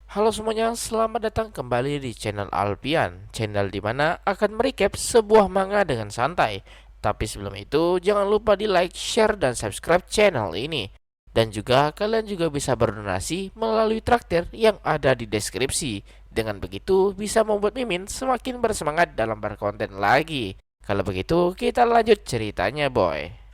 Halo semuanya, selamat datang kembali di channel Alpian, channel dimana akan merecap sebuah manga dengan santai. Tapi sebelum itu, jangan lupa di like, share, dan subscribe channel ini. Dan juga kalian juga bisa berdonasi melalui traktir yang ada di deskripsi. Dengan begitu, bisa membuat Mimin semakin bersemangat dalam berkonten lagi. Kalau begitu, kita lanjut ceritanya, boy.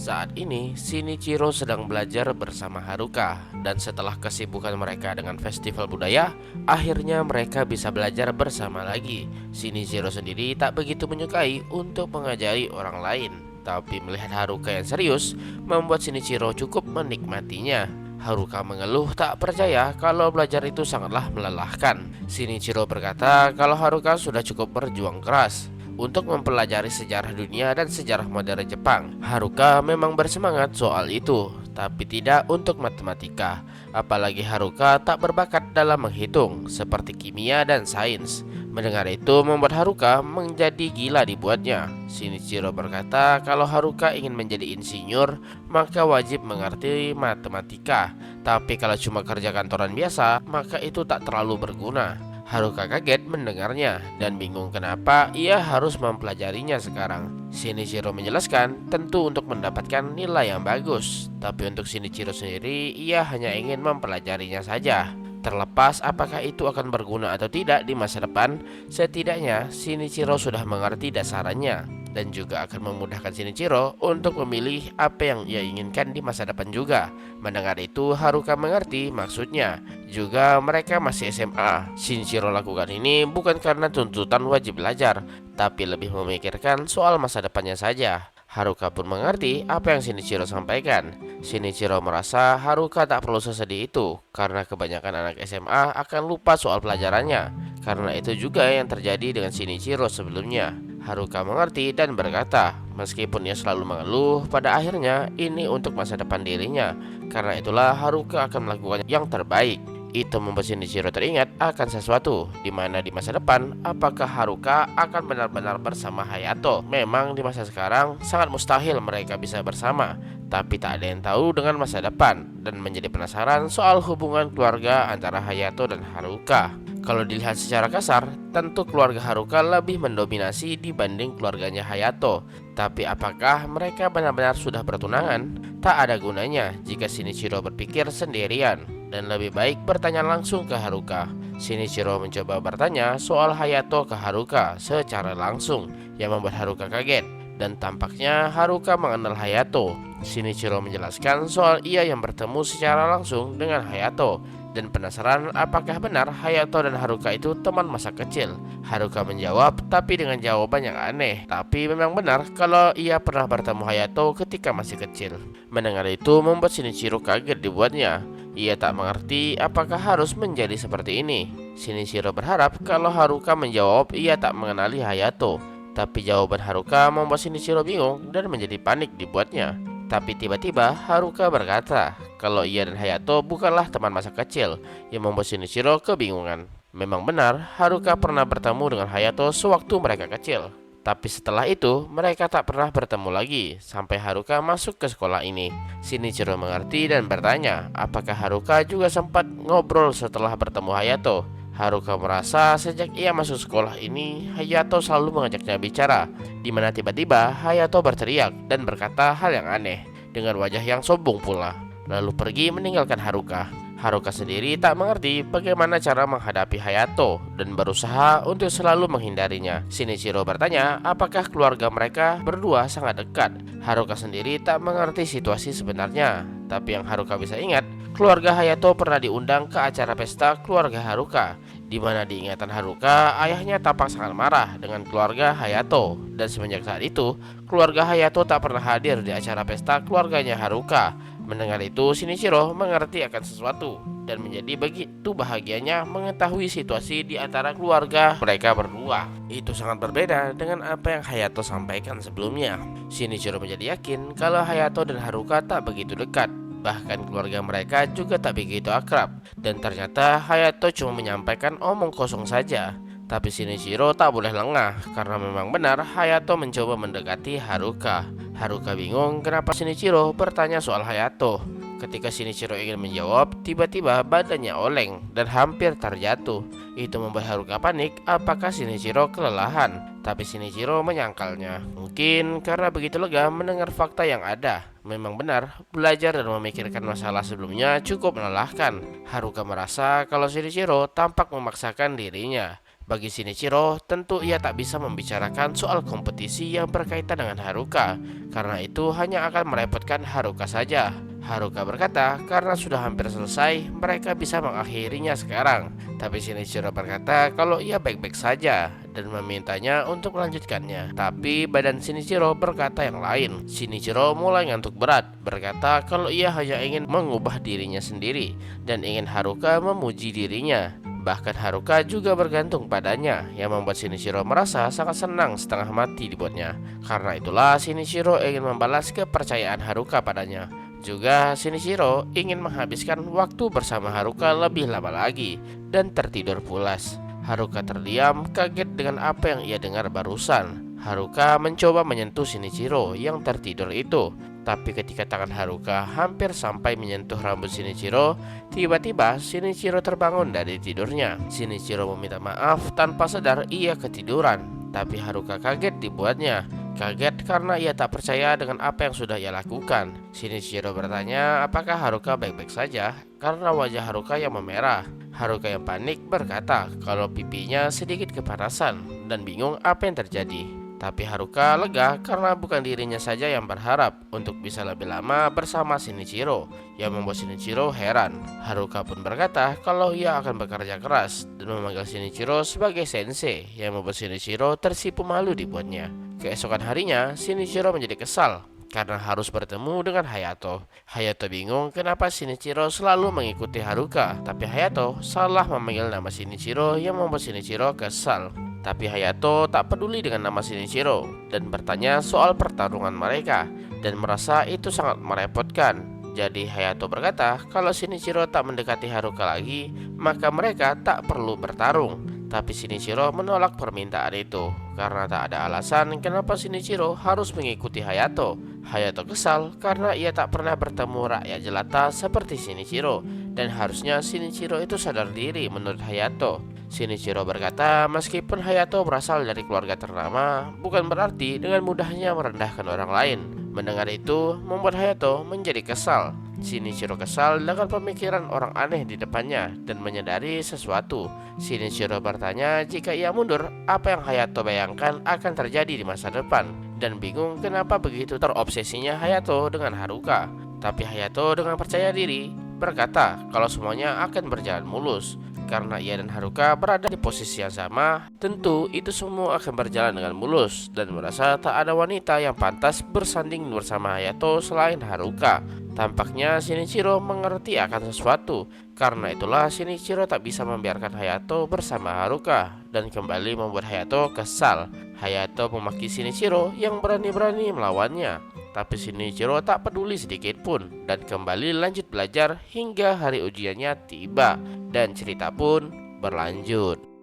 Saat ini, Shinichiro sedang belajar bersama Haruka, dan setelah kesibukan mereka dengan festival budaya, akhirnya mereka bisa belajar bersama lagi. Shinichiro sendiri tak begitu menyukai untuk mengajari orang lain, tapi melihat Haruka yang serius, membuat Shinichiro cukup menikmatinya. Haruka mengeluh tak percaya kalau belajar itu sangatlah melelahkan. Shinichiro berkata kalau Haruka sudah cukup berjuang keras untuk mempelajari sejarah dunia dan sejarah modern Jepang. Haruka memang bersemangat soal itu, tapi tidak untuk matematika. Apalagi Haruka tak berbakat dalam menghitung, seperti kimia dan sains. Mendengar itu membuat Haruka menjadi gila dibuatnya. Shinichiro berkata kalau Haruka ingin menjadi insinyur, maka wajib mengerti matematika. Tapi kalau cuma kerja kantoran biasa, maka itu tak terlalu berguna. Haruka kaget mendengarnya dan bingung kenapa ia harus mempelajarinya sekarang. Shinichiro menjelaskan tentu untuk mendapatkan nilai yang bagus, tapi untuk Shinichiro sendiri ia hanya ingin mempelajarinya saja. Terlepas apakah itu akan berguna atau tidak di masa depan, setidaknya Shinichiro sudah mengerti dasarnya dan juga akan memudahkan Shinichiro untuk memilih apa yang ia inginkan di masa depan juga. Mendengar itu Haruka mengerti maksudnya. Juga mereka masih SMA. Shinichiro lakukan ini bukan karena tuntutan wajib belajar, tapi lebih memikirkan soal masa depannya saja. Haruka pun mengerti apa yang Shinichiro sampaikan. Shinichiro merasa Haruka tak perlu sesedih itu karena kebanyakan anak SMA akan lupa soal pelajarannya. Karena itu juga yang terjadi dengan Shinichiro sebelumnya. Haruka mengerti dan berkata, meskipun ia selalu mengeluh, pada akhirnya ini untuk masa depan dirinya. Karena itulah Haruka akan melakukan yang terbaik. Itu membuat Shinichiro teringat akan sesuatu, di mana di masa depan apakah Haruka akan benar-benar bersama Hayato. Memang di masa sekarang sangat mustahil mereka bisa bersama, tapi tak ada yang tahu dengan masa depan, dan menjadi penasaran soal hubungan keluarga antara Hayato dan Haruka. Kalau dilihat secara kasar, tentu keluarga Haruka lebih mendominasi dibanding keluarganya Hayato. Tapi apakah mereka benar-benar sudah bertunangan? Tak ada gunanya jika Shinichiro berpikir sendirian, dan lebih baik bertanya langsung ke Haruka. Shinichiro mencoba bertanya soal Hayato ke Haruka secara langsung, yang membuat Haruka kaget. Dan tampaknya Haruka mengenal Hayato. Shinichiro menjelaskan soal ia yang bertemu secara langsung dengan Hayato, dan penasaran apakah benar Hayato dan Haruka itu teman masa kecil. Haruka menjawab tapi dengan jawaban yang aneh. Tapi memang benar kalau ia pernah bertemu Hayato ketika masih kecil. Mendengar itu membuat Shinichiro kaget dibuatnya. Ia tak mengerti apakah harus menjadi seperti ini. Shinichiro berharap kalau Haruka menjawab ia tak mengenali Hayato. Tapi jawaban Haruka membuat Shinichiro bingung dan menjadi panik dibuatnya. Tapi tiba-tiba Haruka berkata kalau ia dan Hayato bukanlah teman masa kecil, yang membuat Shinichiro kebingungan. Memang benar Haruka pernah bertemu dengan Hayato sewaktu mereka kecil. Tapi setelah itu mereka tak pernah bertemu lagi sampai Haruka masuk ke sekolah ini. Shinichiro mengerti dan bertanya apakah Haruka juga sempat ngobrol setelah bertemu Hayato. Haruka merasa sejak ia masuk sekolah ini, Hayato selalu mengajaknya bicara, di mana tiba-tiba Hayato berteriak dan berkata hal yang aneh, dengan wajah yang sombong pula, lalu pergi meninggalkan Haruka. Haruka sendiri tak mengerti bagaimana cara menghadapi Hayato dan berusaha untuk selalu menghindarinya. Shinichiro bertanya apakah keluarga mereka berdua sangat dekat. Haruka sendiri tak mengerti situasi sebenarnya, tapi yang Haruka bisa ingat, keluarga Hayato pernah diundang ke acara pesta keluarga Haruka, di mana di ingatan Haruka, ayahnya tampak sangat marah dengan keluarga Hayato. Dan semenjak saat itu, keluarga Hayato tak pernah hadir di acara pesta keluarganya Haruka. Mendengar itu, Shinichiro mengerti akan sesuatu dan menjadi begitu bahagianya mengetahui situasi di antara keluarga mereka berdua. Itu sangat berbeda dengan apa yang Hayato sampaikan sebelumnya. Shinichiro menjadi yakin kalau Hayato dan Haruka tak begitu dekat. Bahkan keluarga mereka juga tak begitu akrab. Dan ternyata Hayato cuma menyampaikan omong kosong saja. Tapi Shinichiro tak boleh lengah karena memang benar Hayato mencoba mendekati Haruka. Haruka bingung kenapa Shinichiro bertanya soal Hayato. Ketika Shinichiro ingin menjawab, tiba-tiba badannya oleng dan hampir terjatuh. Itu membuat Haruka panik apakah Shinichiro kelelahan. Tapi Shinichiro menyangkalnya. Mungkin karena begitu lega mendengar fakta yang ada. Memang benar, belajar dan memikirkan masalah sebelumnya cukup melelahkan. Haruka merasa kalau Shinichiro tampak memaksakan dirinya. Bagi Shinichiro, tentu ia tak bisa membicarakan soal kompetisi yang berkaitan dengan Haruka, karena itu hanya akan merepotkan Haruka saja. Haruka berkata karena sudah hampir selesai, mereka bisa mengakhirinya sekarang. Tapi Shinichiro berkata kalau ia baik-baik saja dan memintanya untuk melanjutkannya. Tapi badan Shinichiro berkata yang lain. Shinichiro mulai ngantuk berat, berkata kalau ia hanya ingin mengubah dirinya sendiri dan ingin Haruka memuji dirinya. Bahkan Haruka juga bergantung padanya, yang membuat Shinichiro merasa sangat senang setengah mati dibuatnya. Karena itulah Shinichiro ingin membalas kepercayaan Haruka padanya. Juga Shinichiro ingin menghabiskan waktu bersama Haruka lebih lama lagi dan tertidur pulas. Haruka terdiam, kaget dengan apa yang ia dengar barusan. Haruka mencoba menyentuh Shinichiro yang tertidur itu. Tapi ketika tangan Haruka hampir sampai menyentuh rambut Shinichiro, tiba-tiba Shinichiro terbangun dari tidurnya. Shinichiro meminta maaf tanpa sadar ia ketiduran. Tapi Haruka kaget dibuatnya. Kaget karena ia tak percaya dengan apa yang sudah ia lakukan. Shinichiro bertanya apakah Haruka baik-baik saja karena wajah Haruka yang memerah. Haruka yang panik berkata kalau pipinya sedikit kepanasan dan bingung apa yang terjadi. Tapi Haruka lega karena bukan dirinya saja yang berharap untuk bisa lebih lama bersama Shinichiro, yang membuat Shinichiro heran. Haruka pun berkata kalau ia akan bekerja keras dan memanggil Shinichiro sebagai sensei, yang membuat Shinichiro tersipu malu dibuatnya. Keesokan harinya, Shinichiro menjadi kesal karena harus bertemu dengan Hayato. Hayato bingung kenapa Shinichiro selalu mengikuti Haruka, tapi Hayato salah memanggil nama Shinichiro yang membuat Shinichiro kesal. Tapi Hayato tak peduli dengan nama Shinichiro dan bertanya soal pertarungan mereka dan merasa itu sangat merepotkan. Jadi Hayato berkata kalau Shinichiro tak mendekati Haruka lagi, maka mereka tak perlu bertarung. Tapi Shinichiro menolak permintaan itu karena tak ada alasan kenapa Shinichiro harus mengikuti Hayato. Hayato kesal karena ia tak pernah bertemu rakyat jelata seperti Shinichiro, dan harusnya Shinichiro itu sadar diri menurut Hayato. Shinichiro berkata meskipun Hayato berasal dari keluarga ternama, bukan berarti dengan mudahnya merendahkan orang lain. Mendengar itu membuat Hayato menjadi kesal. Shinichiro kesal dengan pemikiran orang aneh di depannya dan menyadari sesuatu. Shinichiro bertanya jika ia mundur, apa yang Hayato bayangkan akan terjadi di masa depan, dan bingung kenapa begitu terobsesinya Hayato dengan Haruka. Tapi Hayato dengan percaya diri berkata kalau semuanya akan berjalan mulus. Karena ia dan Haruka berada di posisi yang sama, tentu itu semua akan berjalan dengan mulus, dan merasa tak ada wanita yang pantas bersanding bersama Hayato selain Haruka. Tampaknya Shinichiro mengerti akan sesuatu. Karena itulah Shinichiro tak bisa membiarkan Hayato bersama Haruka dan kembali membuat Hayato kesal. Hayato memaki Shinichiro yang berani-berani melawannya. Tapi Shinichiro tak peduli sedikit pun dan kembali lanjut belajar hingga hari ujiannya tiba dan cerita pun berlanjut.